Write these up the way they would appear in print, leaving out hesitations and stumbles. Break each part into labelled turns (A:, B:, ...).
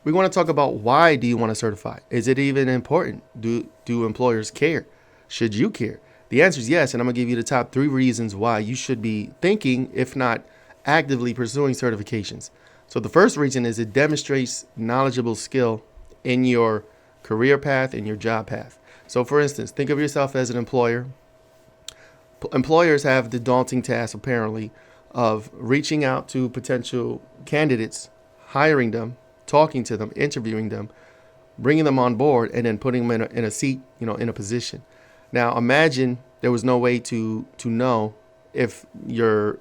A: we want to talk about why do you want to certify? Is it even important? Do employers care? Should you care? The answer is yes, and I'm going to give you the top 3 reasons why you should be thinking, if not actively pursuing certifications. So the first reason is it demonstrates knowledgeable skill in your career path, in your job path. So for instance, think of yourself as an employer. Employers have the daunting task, apparently, of reaching out to potential candidates, hiring them, talking to them, interviewing them, bringing them on board, and then putting them in a seat, in a position. Now, imagine there was no way to know if your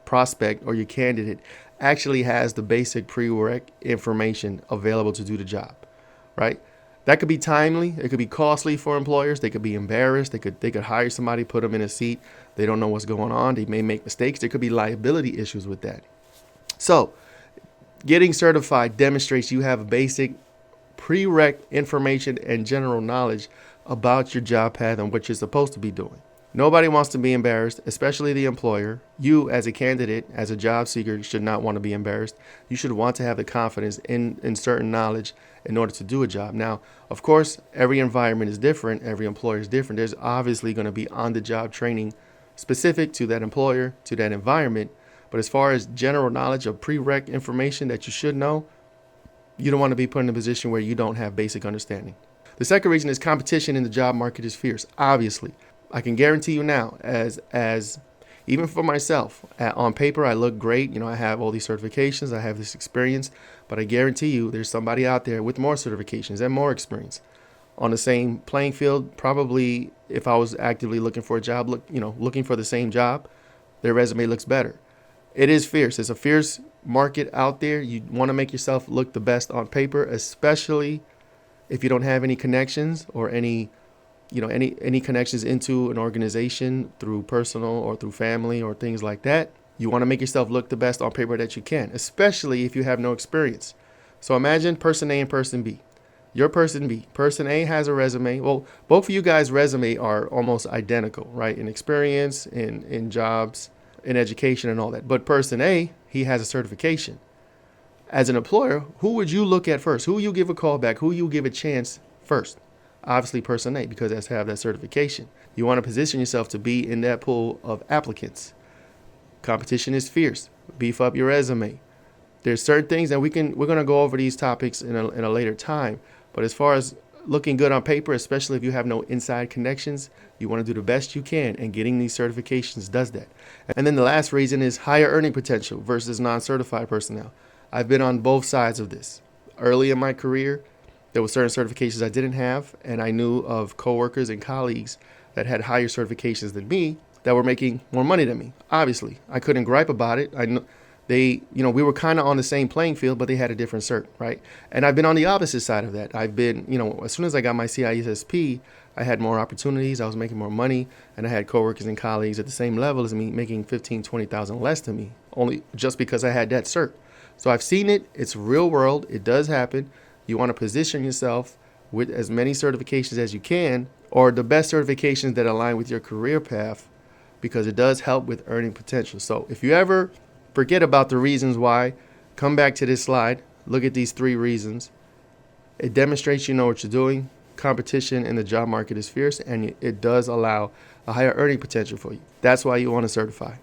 A: prospect or your candidate actually has the basic prereq information available to do the job, right? That could be timely. It could be costly for employers. They could be embarrassed. They could hire somebody, put them in a seat. They don't know what's going on. They may make mistakes. There could be liability issues with that. So getting certified demonstrates you have basic prereq information and general knowledge about your job path and what you're supposed to be doing. Nobody wants to be embarrassed, especially the employer. You, as a candidate, as a job seeker, should not want to be embarrassed. You should want to have the confidence in certain knowledge in order to do a job. Now, of course, every environment is different. Every employer is different. There's obviously going to be on-the-job training specific to that employer, to that environment. But as far as general knowledge of prereq information that you should know, you don't want to be put in a position where you don't have basic understanding. The second reason is competition in the job market is fierce. Obviously, I can guarantee you now, as even for myself, on paper, I look great. I have all these certifications, I have this experience, but I guarantee you there's somebody out there with more certifications and more experience on the same playing field. Probably if I was actively looking for a job, looking for the same job, their resume looks better. It is fierce. It's a fierce market out there. You want to make yourself look the best on paper, especially if you don't have any connections or any connections into an organization through personal or through family or things like that. You want to make yourself look the best on paper that you can, especially if you have no experience. So imagine person A and person B. You're person B. Person A has a resume. Well, both of you guys' resume are almost identical, right? In experience, in jobs, in education and all that. But person A, he has a certification. As an employer, who would you look at first? Who you give a call back? Who you give a chance first? Obviously person A, because that's have that certification. You want to position yourself to be in that pool of applicants. Competition is fierce. Beef up your resume. There's certain things that we're going to go over these topics in a later time. But as far as looking good on paper, especially if you have no inside connections, you want to do the best you can, and getting these certifications does that. And then the last reason is higher earning potential versus non-certified personnel. I've been on both sides of this. Early in my career, there were certain certifications I didn't have, and I knew of coworkers and colleagues that had higher certifications than me that were making more money than me. Obviously, I couldn't gripe about it. I know we were kind of on the same playing field, but they had a different cert, right? And I've been on the opposite side of that. I've been, as soon as I got my CISSP, I had more opportunities. I was making more money, and I had coworkers and colleagues at the same level as me making 15, 20,000 less than me, only just because I had that cert. So I've seen it. It's real world. It does happen. You want to position yourself with as many certifications as you can, or the best certifications that align with your career path, because it does help with earning potential. So if you ever forget about the reasons why, come back to this slide. Look at these 3 reasons. It demonstrates you know what you're doing. Competition in the job market is fierce, and it does allow a higher earning potential for you. That's why you want to certify.